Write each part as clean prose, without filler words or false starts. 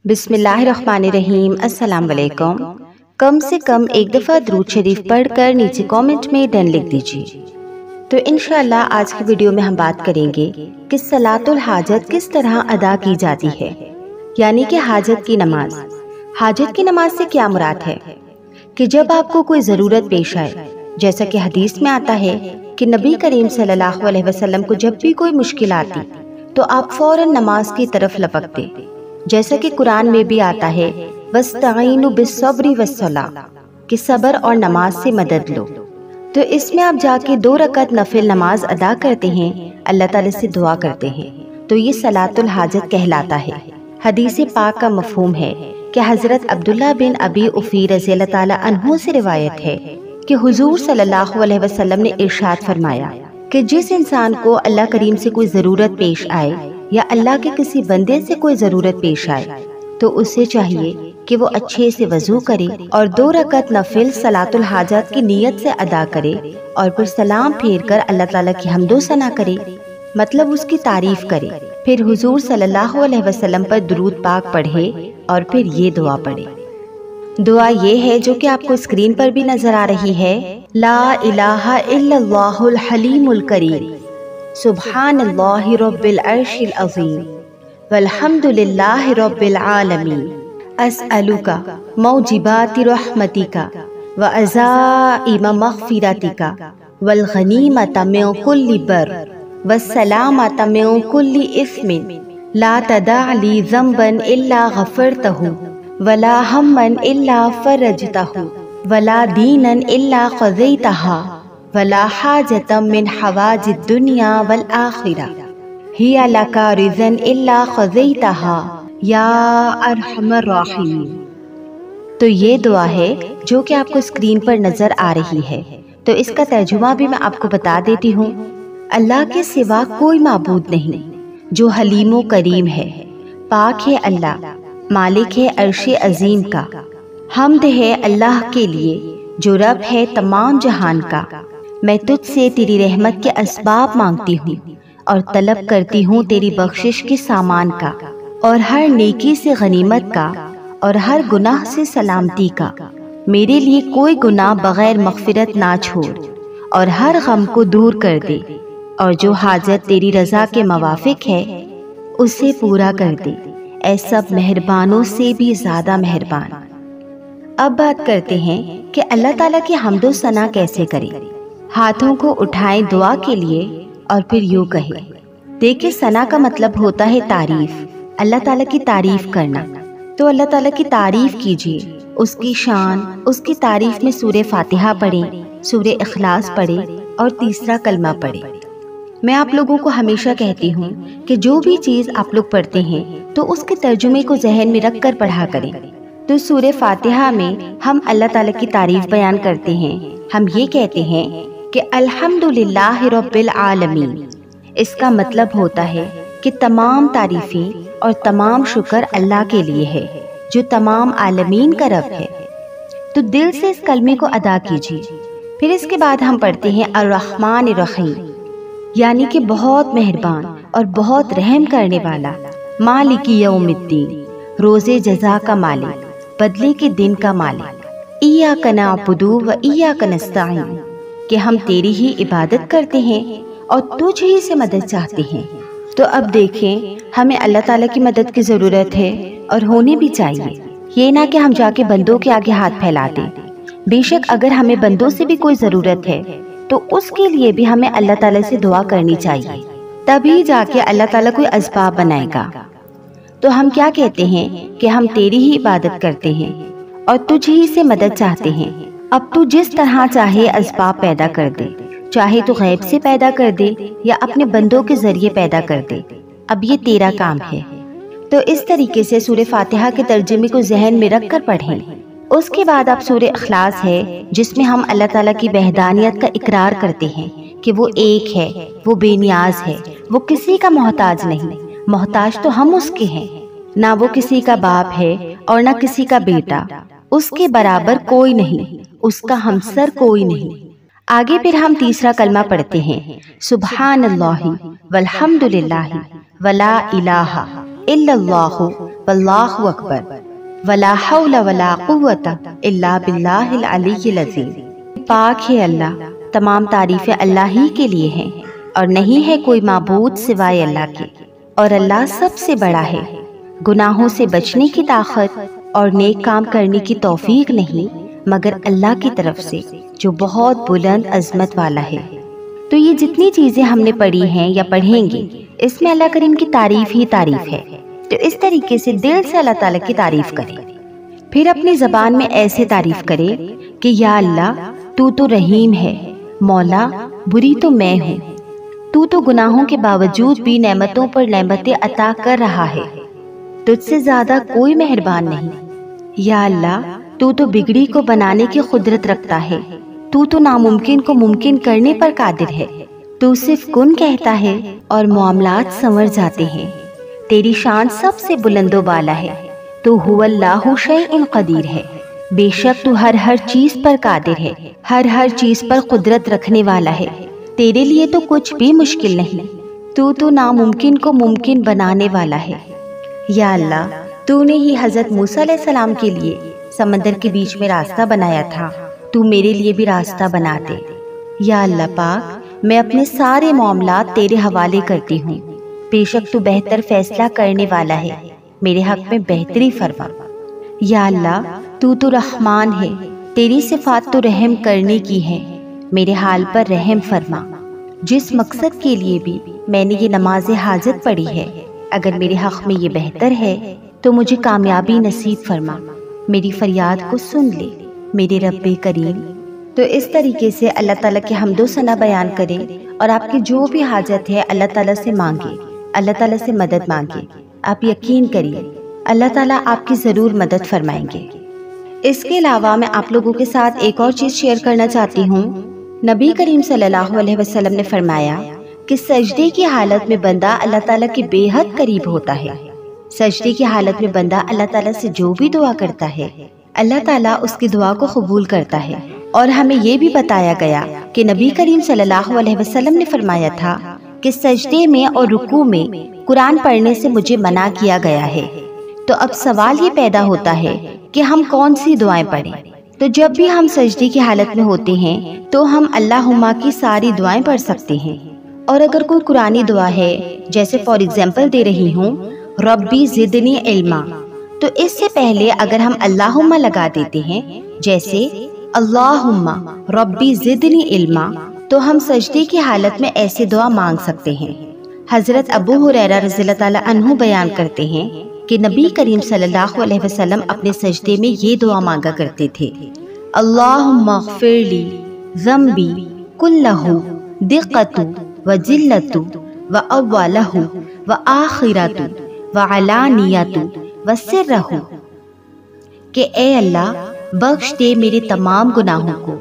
بسم اللہ الرحمن الرحیم۔ السلام علیکم۔ کم سے کم ایک دفعہ درود شریف پڑھ کر نیچے کامنٹ میں ڈن لکھ دیجیے۔ تو انشاءاللہ آج کی ویڈیو میں ہم بات کریں گے کہ صلاۃ الحاجت کس طرح ادا کی جاتی ہے، یعنی کہ حاجت کی نماز۔ حاجت کی نماز سے کیا مراد ہے کہ جب آپ کو کوئی ضرورت پیش آئے، جیسا کہ حدیث میں آتا ہے کہ نبی کریم صلی اللہ علیہ وسلم کو جب بھی کوئی مشکل آتی تو آپ فوراً نماز کی طرف لپکتے، جیسا کہ قرآن میں بھی آتا ہے وَاسْتَعِینُوا بِالصَّبْرِ وَالصَّلَاةِ کہ صبر اور نماز سے مدد لو۔ تو اس میں آپ جا کے 2 رکعت نفل نماز ادا کرتے ہیں، اللہ تعالی سے دعا کرتے ہیں، تو یہ صلاۃ الحاجت کہلاتا ہے۔ حدیث پاک کا مفہوم ہے کہ حضرت عبداللہ بن ابی اوفی رضی اللہ تعالی عنہ سے روایت ہے کہ حضور صلی اللہ علیہ وسلم نے ارشاد فرمایا کہ جس انسان کو اللہ کریم سے کوئی ضرورت پیش آئے یا اللہ کے کسی بندے سے کوئی ضرورت پیش آئے تو اسے چاہیے کہ وہ اچھے سے وضو کرے اور 2 رکعت نفل صلاۃ الحاجت کی نیت سے ادا کرے اور پھر سلام پھیر کر اللہ تعالیٰ کی حمد و ثنا کرے، مطلب اس کی تعریف کرے، پھر حضور صلی اللہ علیہ وسلم پر درود پاک پڑھے اور پھر یہ دعا پڑھے۔ دعا یہ ہے جو کہ آپ کو اسکرین پر بھی نظر آ رہی ہے، لا الہ الا اللہ الحلیم الکریم، سبحان اللہ رب العرش العظیم، والحمد للہ رب العالمین، اسألک موجبات رحمتک وعزائم مغفرتک والغنیمۃ من کل بر والسلامۃ من کل اثم، لا تدع لی ذنبا الا غفرتہ ولا ہما الا فرجتہ ولا دینا الا قضیتہ ولا حاجۃ من حوائج الدنیا والآخرہ ہی لک رضا الا قضیتہ یا ارحم الراحمین۔ تو یہ دعا ہے جو کہ آپ کو اسکرین پر نظر آ رہی ہے، تو اس کا ترجمہ بھی میں آپ کو بتا دیتی ہوں۔ اللہ کے سوا کوئی معبود نہیں جو حلیم و کریم ہے، پاک ہے اللہ، مالک ہے عرش عظیم کا، حمد ہے اللہ کے لیے جو رب ہے تمام جہان کا۔ میں تجھ سے تیری رحمت کے اسباب مانگتی ہوں اور طلب کرتی ہوں تیری بخشش کے سامان کا، اور ہر نیکی سے غنیمت کا، اور ہر گناہ سے سلامتی کا۔ میرے لیے کوئی گناہ بغیر مغفرت نہ چھوڑ اور ہر غم کو دور کر دے، اور جو حاجت تیری رضا کے موافق ہے اسے پورا کر دے، اے سب مہربانوں سے بھی زیادہ مہربان۔ اب بات کرتے ہیں کہ اللہ تعالیٰ کی حمد و ثنا کیسے کریں۔ ہاتھوں کو اٹھائیں دعا کے لیے اور پھر یوں کہیں۔ دیکھیں، ثنا کا مطلب ہوتا ہے تعریف، اللہ تعالیٰ کی تعریف کرنا۔ تو اللہ تعالیٰ کی تعریف کیجیے، اس کی شان، اس کی تعریف میں سورہ فاتحہ پڑھیں، سورہ اخلاص پڑھیں اور تیسرا کلمہ پڑھیں۔ میں آپ لوگوں کو ہمیشہ کہتی ہوں کہ جو بھی چیز آپ لوگ پڑھتے ہیں تو اس کے ترجمے کو ذہن میں رکھ کر پڑھا کریں۔ تو سورہ فاتحہ میں ہم اللہ تعالیٰ کی تعریف بیان کرتے ہیں، ہم یہ کہتے ہیں کہ الحمدللہ رب العالمین۔ اس کا مطلب ہوتا ہے کہ تمام تعریفیں اور تمام شکر اللہ کے لیے ہے جو تمام عالمین کا رب ہے۔ تو دل سے اس کلمے کو ادا کیجیے۔ پھر اس کے بعد ہم پڑھتے ہیں الرحمن الرحیم، یعنی کہ بہت مہربان اور بہت رحم کرنے والا، مالک یوم الدین، روز جزا کا مالک، بدلے کے دن کا مالک، ایاک نعبد و ایاک نستعین، کہ ہم تیری ہی عبادت کرتے ہیں اور تجھ ہی سے مدد چاہتے ہیں۔ تو اب دیکھیں، ہمیں اللہ تعالیٰ کی مدد کی ضرورت ہے اور ہونی بھی چاہیے، یہ نہ کہ ہم جا کے بندوں کے آگے ہاتھ پھیلا دیں۔ بے شک اگر ہمیں بندوں سے بھی کوئی ضرورت ہے تو اس کے لیے بھی ہمیں اللہ تعالیٰ سے دعا کرنی چاہیے، تبھی جا کے اللہ تعالیٰ کوئی اسباب بنائے گا۔ تو ہم کیا کہتے ہیں کہ ہم تیری ہی عبادت کرتے ہیں اور تجھ ہی سے مدد چاہتے ہیں۔ اب تو جس طرح چاہے اسباب پیدا کر دے، چاہے تو غیب سے پیدا کر دے یا اپنے بندوں کے ذریعے پیدا کر دے، اب یہ تیرا کام ہے۔ تو اس طریقے سے سورہ فاتحہ کے ترجمے کو ذہن میں رکھ کر پڑھیں۔ اس کے بعد اب سورہ اخلاص ہے جس میں ہم اللہ تعالیٰ کی وحدانیت کا اقرار کرتے ہیں کہ وہ ایک ہے، وہ بے نیاز ہے، وہ کسی کا محتاج نہیں، محتاج تو ہم اس کے ہیں، نہ وہ کسی کا باپ ہے اور نہ کسی کا بیٹا، اس کے برابر کوئی نہیں، اس کا ہمسر کوئی نہیں۔ آگے پھر ہم تیسرا کلمہ پڑھتے ہیں، سبحان اللہ والحمد للہ ولا الہ इल्ला अल्लाहु वल्लाहु अकबर वला हौला वला कुव्वता इल्ला बिल्लाहिल अलीय्यिल अज़ीम। पाक है अल्लाह, तमाम तारीफें अल्लाह ही के लिए हैं और नहीं है कोई माबूद सिवाय अल्लाह के, और अल्लाह सबसे बड़ा है। गुनाहों से बचने की ताकत और नेक काम करने की तौफीक नहीं मगर अल्लाह की तरफ से, जो बहुत बुलंद अजमत वाला है। तो ये जितनी चीज़ें हमने पढ़ी हैं या पढ़ेंगे, इसमें अल्लाह करीम की तारीफ ही तारीफ है। तो इस तरीके से दिल से अल्लाह ताला की तारीफ करें, फिर अपनी ज़बान में ऐसे तारीफ करें कि या अल्लाह तू तो रहीम है, मौला बुरी तो मैं हूँ, तू तो गुनाहों के बावजूद भी नेमतों पर नेमतें अता कर रहा है, तुझसे ज़्यादा कोई मेहरबान नहीं। या अल्लाह तू तो बिगड़ी को बनाने की कुदरत रखता है, तू तो नामुमकिन को मुमकिन करने पर कादिर है, तू सिर्फ कुन कहता है और मामलात संवर जाते हैं। तेरी शान सबसे बुलंदो बाला है, तू हुवल्लाहु शैइन कदीर है, बेशक तू हर चीज पर कादिर है, हर चीज पर कुदरत रखने वाला है, तेरे लिए तो कुछ भी मुश्किल नहीं, तू तो नामुमकिन को मुमकिन बनाने वाला है। या अल्लाह तूने ही हजरत मूसा अलैहिस्सलाम के लिए समंदर के बीच में रास्ता बनाया था, तू मेरे लिए भी रास्ता बना दे। या अल्लाह पाक मैं अपने सारे मामलात तेरे हवाले करती हूँ, बेशक तू बेहतर फैसला करने वाला है, मेरे हक में बेहतरी फरमा। या अल्लाह तू तो रहमान है, तेरी सिफात तो रहम करने की है, मेरे हाल पर रहम फरमा। जिस मकसद के लिए भी मैंने ये नमाज हाजत पढ़ी है, अगर मेरे हक में ये बेहतर है तो मुझे कामयाबी नसीब फरमा, मेरी फरियाद को सुन ले मेरे रब्बे करीम। तो इस तरीके से अल्लाह ताला के हम्दो सना बयान करें और आपकी जो भी हाजत है अल्लाह ताला से मांगे, अल्लाह ताला से मदद मांगे। आप यकीन करिए अल्लाह ताला आपकी ज़रूर मदद फरमाएंगे। इसके अलावा मैं आप लोगों के साथ एक और चीज़ शेयर करना चाहती हूँ। नबी करीम सल्लल्लाहु अलैहि वसल्लम ने फरमाया कि सजदे की हालत में बंदा अल्लाह ताला के बेहद करीब होता है। सजदे की हालत में बंदा अल्लाह ताला से जो भी दुआ करता है, अल्लाह ताला उसकी दुआ को कबूल करता है। और हमें ये भी बताया गया कि नबी करीम सल्लल्लाहु अलैहि वसल्लम ने फरमाया था कि सजदे में और रुकू में कुरान पढ़ने से मुझे मना किया गया है। तो अब सवाल ये पैदा होता है कि हम कौन सी दुआएं पढ़ें। तो जब भी हम सजदे की हालत में होते हैं तो हम अल्लाहुम्मा की सारी दुआएं पढ़ सकते हैं। और अगर कोई कुरानी दुआ है, जैसे फॉर एग्जाम्पल दे रही हूँ रब्बी ज़िदनी इल्मा, तो इससे पहले अगर हम अल्लाहुम्मा लगा देते हैं, जैसे अल्लाहुम्मा रब्बी ज़िदनी इल्मा, तो हम सजदे की हालत में ऐसे दुआ मांग सकते हैं। हज़रत अबू हुरैरा रज़ियल्लाहु ताला अन्हु बयान करते हैं कि नबी करीम सल्लल्लाहु अलैहि वसल्लम अपने सजदे में ये दुआ मांगा करते थे, अल्लाहुम्मा ग़फ़िरली ज़म्बी कुल्लहु दिक़्क़तु व जिल्लतु व अव्वलहु व आखिरतु व अलानियतु व सिर्रहु, कि ए अल्लाह बख्श दे मेरे तमाम गुनाहों को,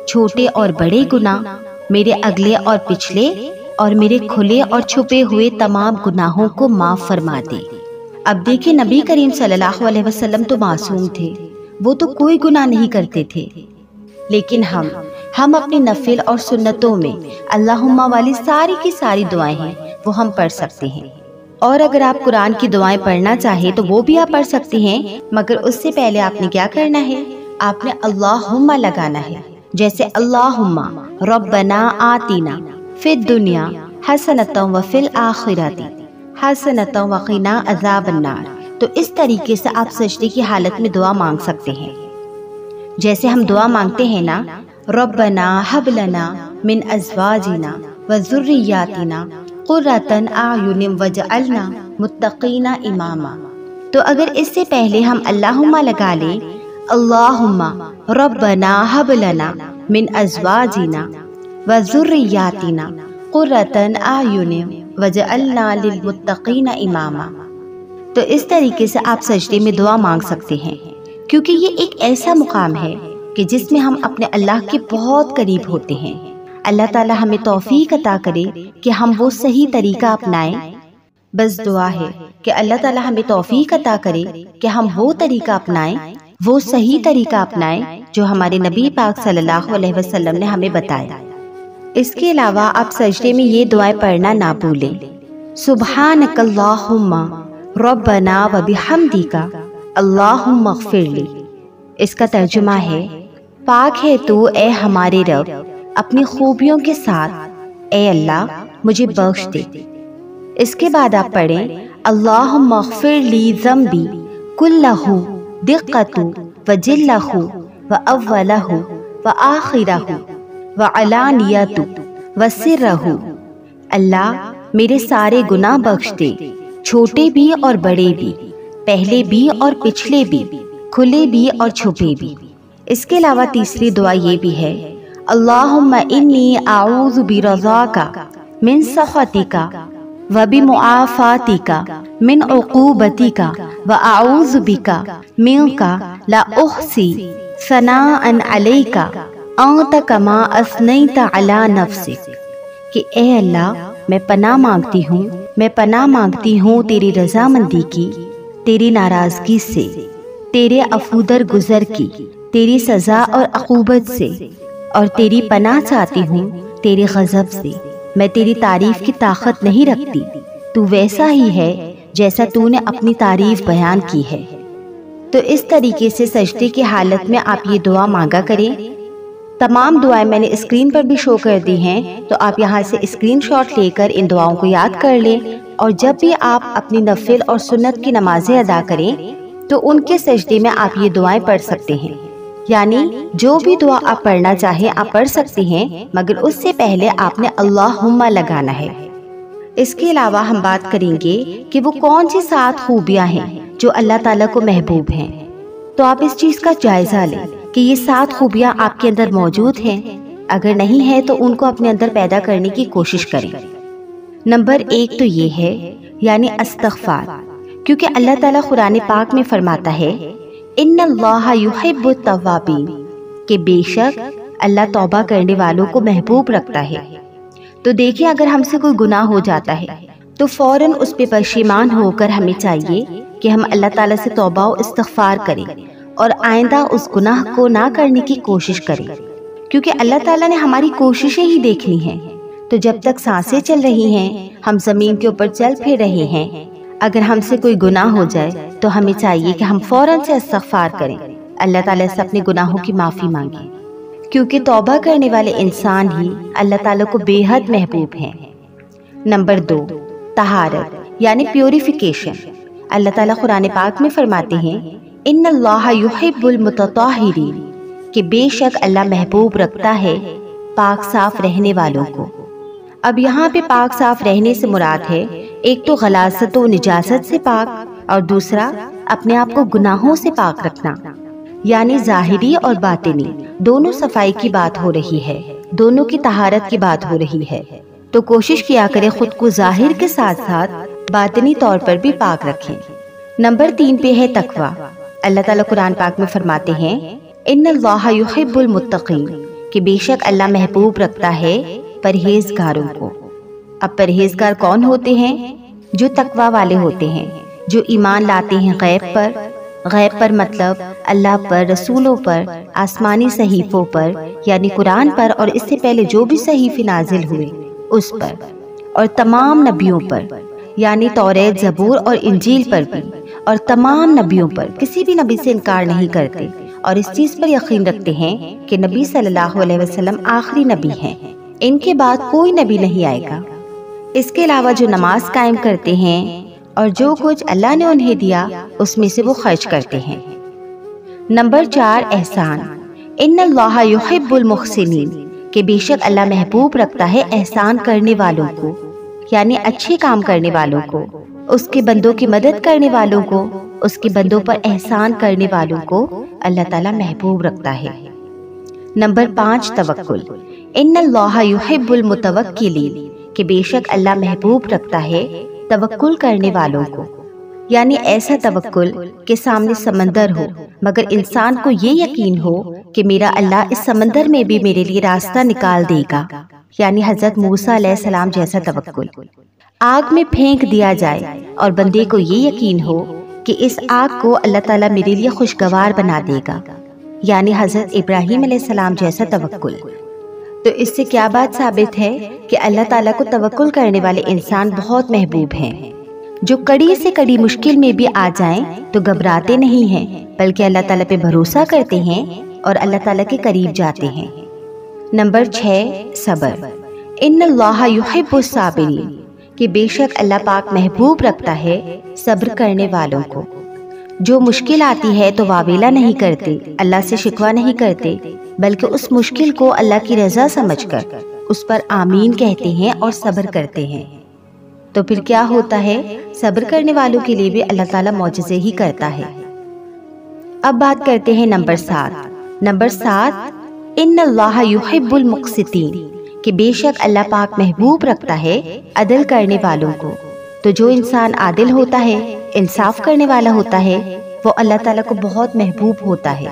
छोटे और बड़े गुनाह, मेरे अगले और पिछले, और मेरे खुले और छुपे हुए तमाम गुनाहों को माफ़ फरमा दे। अब देखिए नबी करीम सल्लल्लाहु अलैहि वसल्लम तो मासूम थे, वो तो कोई गुनाह नहीं करते थे, लेकिन हम अपनी नफिल और सुन्नतों में अल्लाहुम्मा वाली सारी की सारी दुआएं हैं वो हम पढ़ सकते हैं। और अगर आप कुरान की दुआएं पढ़ना चाहें तो वो भी आप पढ़ सकते हैं, मगर उससे पहले आपने क्या करना है, आपने अल्लाहुम्मा लगाना है। जैसे अल्लाहुम्मा रब्बना आतिना फिद दुनिया हसनतम व फिल आखिरती हसनतम व क़िना अज़ाबन्नार। तो इस तरीके से आप सजदे की हालत में दुआ मांग सकते हैं। जैसे हम दुआ मांगते हैं ना, रब्बना हब लना मिन अज़वाजिना व ज़ुर्रिय्यातिना क़ुर्रतन आयुनिम वजअलना मुत्तक़ीना इमामा। तो अगर इससे पहले हम अल्लाहुम्मा लगा लें, अल्लाहुम्मा रब्बना हब लना मिन अज़वाजिना व ज़ुर्रिय्यातिना क़ुर्रतन आयुनिम वजअलना लिलमुत्तक़ीना इमामा, तो इस तरीके से आप सजदे में दुआ मांग सकते हैं, क्योंकि ये एक ऐसा मुकाम है कि जिसमें हम अपने अल्लाह के बहुत करीब होते हैं। अल्लाह ताला हमें तौफीक अता करे कि हम वो सही तरीका अपनाएं। बस दुआ है कि अल्लाह ताला हमें तौफीक अता करे कि हम वो तरीका अपनाएं, वो सही तरीका अपनाएं जो हमारे नबी पाक सल्लल्लाहु अलैहि वसल्लम ने हमें बताया। इसके अलावा आप सजदे में ये दुआएं पढ़ना ना भूलें, सुब्हानकल्लाहुम्मा रब्बना व बिहम्दिका अल्लाहुम्मा इग़फिरली। इसका तर्जुमा है, पाक है तू ए हमारे रब अपनी खूबियों के साथ, ए अल्लाह मुझे बख्श दे। इसके बाद आप पढ़ें, अल्लाहुम्मा इग़फिरली ज़म्बी कुल्लहु दिक्कतु व जिल्लहु व अव्वलहु व आखिरहु व अलानियतु व सिर्रहु। अल्लाह मेरे सारे गुनाह बख्श दे, छोटे भी और बड़े भी, पहले भी और पिछले भी, खुले भी और छुपे भी। इसके अलावा तीसरी दुआ ये भी है, अल्लाहुम्मा इन्नी आऊज़ु बिरज़ाका मिन सख़तिका व बिमुआफ़ातिका मिन उक़ूबतिका व आऊज़ु बिका मिनका ला उहसी सनाअन अलैका अंत कमा असनैत अला नफ्सिक। कि ए अल्लाह मैं पनाह मांगती हूँ तेरी रज़ामंदी की, तेरी नाराज़गी से, तेरे अफूदर गुज़र की, तेरी सज़ा और अक़ूबत से, और तेरी पनाह चाहती हूँ तेरे ग़ज़ब से। मैं तेरी तारीफ़ की ताकत नहीं रखती, तू वैसा ही है जैसा तूने अपनी तारीफ़ बयान की है। तो इस तरीके से सजदे की हालत में आप ये दुआ मांगा करें। तमाम दुआएं मैंने स्क्रीन पर भी शो कर दी हैं, तो आप यहाँ से स्क्रीनशॉट लेकर इन दुआओं को याद कर लें, और जब भी आप अपनी नफिल और सुन्नत की नमाजें अदा करें तो उनके सजदे में आप ये दुआएं पढ़ सकते हैं। यानी जो भी दुआ आप पढ़ना चाहें आप पढ़ सकते हैं, मगर उससे पहले आपने अल्लाहुम्मा लगाना है। इसके अलावा हम बात करेंगे कि वो कौन सी 7 खूबियाँ हैं जो अल्लाह ताला को महबूब हैं। तो आप इस चीज़ का जायज़ा लें कि ये 7 खूबियाँ आपके अंदर मौजूद हैं। अगर नहीं है तो उनको अपने अंदर पैदा करने की कोशिश करें। नंबर 1 तो ये है, यानी इस्तिग़फ़ार, क्योंकि अल्लाह ताला कुरान पाक में फरमाता है, इन्नल्लाहा युहिब्बुत तव्वाबीन, कि बेशक अल्लाह तौबा करने वालों को महबूब रखता है। तो देखिए, अगर हमसे कोई गुनाह हो जाता है तो फ़ौरन उस पे पशेमान होकर हमें चाहिए कि हम अल्लाह ताला से तौबा और इस्तिग़फ़ार करें और आइंदा उस गुनाह को ना करने की कोशिश करें, क्योंकि अल्लाह ताला ने हमारी कोशिशें ही देखनी हैं। तो जब तक सांसें चल रही हैं, हम ज़मीन के ऊपर चल फिर रहे हैं, अगर हमसे कोई गुनाह हो जाए तो हमें चाहिए कि हम फ़ौरन से इस्तिग़फ़ार करें, अल्लाह ताला से अपने गुनाहों की माफ़ी मांगें, क्योंकि तौबा करने वाले इंसान ही अल्लाह ताला को बेहद महबूब हैं। नंबर 2, तहारत, यानी प्योरिफिकेशन। अल्लाह ताला कुरान पाक में फरमाते हैं, इन्नल्लाहा युहिब्बुल मुतत्ताहिरीन, कि बेशक अल्लाह महबूब रखता है पाक साफ रहने वालों को। अब यहाँ पे पाक साफ रहने से मुराद है, एक तो गलासत व निजासत से पाक, और दूसरा अपने आप को गुनाहों से पाक रखना, यानी ज़ाहिरी और बातिनी दोनों सफाई की बात हो रही है, दोनों की तहारत की बात हो रही है। तो कोशिश किया करें खुद को ज़ाहिर के साथ साथ बातिनी तौर पर भी पाक रखें। नंबर 3 पे है तकवा। अल्लाह ताला कुरान पाक में फरमाते हैं, इन्नल्लाहा युहिब्बुल मुत्तकीन, कि बेशक अल्लाह महबूब रखता है परहेजगारों को। अब परहेजगार कौन होते हैं? जो तकवा वाले होते हैं, जो ईमान लाते हैं गैब पर मतलब अल्लाह पर, रसूलों पर, आसमानी सहीफ़ों पर यानी कुरान पर, और इससे पहले जो भी सहीफ़े नाजिल हुए उस पर, और तमाम नबियों पर यानी तौरेत, ज़बूर और इंजील पर भी, और तमाम नबियों पर, किसी भी नबी से इनकार नहीं करते और इस चीज़ पर यकीन रखते हैं कि नबी सल्लल्लाहु अलैहि वसल्लम आखिरी नबी हैं, इनके बाद कोई नबी नहीं आएगा। इसके अलावा जो नमाज कायम करते हैं और जो कुछ अल्लाह ने उन्हें दिया उसमें से वो खर्च करते हैं। नंबर 4, एहसान। इन्नल्लाहा युहिब्बुल मुहसिनीन, कि बेशक अल्लाह महबूब रखता है एहसान करने वालों को, यानी अच्छे काम करने वालों को, उसके बंदों की मदद करने वालों को, उसके बंदों पर एहसान करने वालों को अल्लाह ताला महबूब रखता है। नंबर 5, तवक्कुल। इन्नल्लाहा युहिब्बुल मुतवक्किलीन, कि बेशक अल्लाह महबूब रखता है तवक्कुल करने वालों को, यानी ऐसा तवक्कुल कि सामने समंदर हो मगर इंसान को ये यकीन हो कि मेरा अल्लाह इस समंदर में भी मेरे लिए रास्ता निकाल देगा, यानी हजरत मूसा अलैहिस्सलाम जैसा तवक्कुल। आग में फेंक दिया जाए और बंदे को ये यकीन हो कि इस आग को अल्लाह ताला मेरे लिए खुशगवार बना देगा, यानी हजरत इब्राहीम अलैहिस्सलाम जैसा तवक्कुल। तो इससे क्या बात साबित है कि अल्लाह ताला को तवक्कुल करने वाले इंसान बहुत महबूब हैं। جو کڑی سے کڑی مشکل میں بھی آ جائیں تو گھبراتے نہیں ہیں، بلکہ اللہ تعالیٰ پہ بھروسہ کرتے ہیں اور اللہ تعالیٰ کے قریب جاتے ہیں۔ نمبر 6، صبر۔ ان اللہ یحب الصابرین، کہ بے شک اللہ پاک محبوب رکھتا ہے صبر کرنے والوں کو۔ جو مشکل آتی ہے تو واویلا نہیں کرتے، اللہ سے شکوہ نہیں کرتے، بلکہ اس مشکل کو اللہ کی رضا سمجھ کر اس پر آمین کہتے ہیں اور صبر کرتے ہیں۔ تو پھر کیا ہوتا ہے؟ صبر کرنے والوں کے لیے بھی اللہ تعالیٰ معجزے ہی کرتا ہے۔ اب بات کرتے ہیں نمبر 7۔ نمبر 7، ان اللہ یحب المقسطین، کہ بے شک اللہ پاک محبوب رکھتا ہے عدل کرنے والوں کو۔ تو جو انسان عادل ہوتا ہے، انصاف کرنے والا ہوتا ہے، وہ اللہ تعالیٰ کو بہت محبوب ہوتا ہے،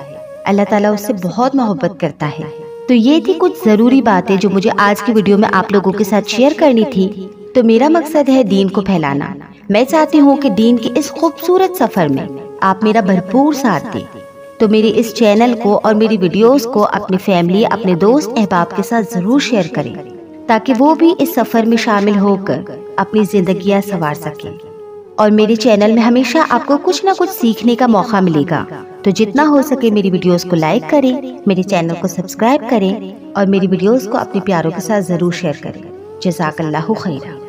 اللہ تعالیٰ اس سے بہت محبت کرتا ہے۔ تو یہ تھی کچھ ضروری باتیں جو مجھے آج کی ویڈیو میں آپ لوگوں کے ساتھ شیئر کرنی تھی۔ تو میرا مقصد ہے دین کو پھیلانا۔ میں چاہتی ہوں کہ دین کے اس خوبصورت سفر میں آپ میرا بھرپور ساتھ دیں۔ تو میرے اس چینل کو اور میری ویڈیوز کو اپنی فیملی، اپنے دوست احباب کے ساتھ ضرور شیئر کریں، تاکہ وہ بھی اس سفر میں شامل ہو کر اپنی زندگیاں سنوار سکیں۔ اور میرے چینل میں ہمیشہ آپ کو کچھ نہ کچھ سیکھنے کا موقع ملے گا۔ تو جتنا ہو سکے میری ویڈیوز کو لائک کریں، میرے چینل کو سبسکرائب کریں اور میری ویڈیوز کو اپنے پیاروں کے ساتھ ضرور شیئر کریں۔ جزاک اللہ خیرہ۔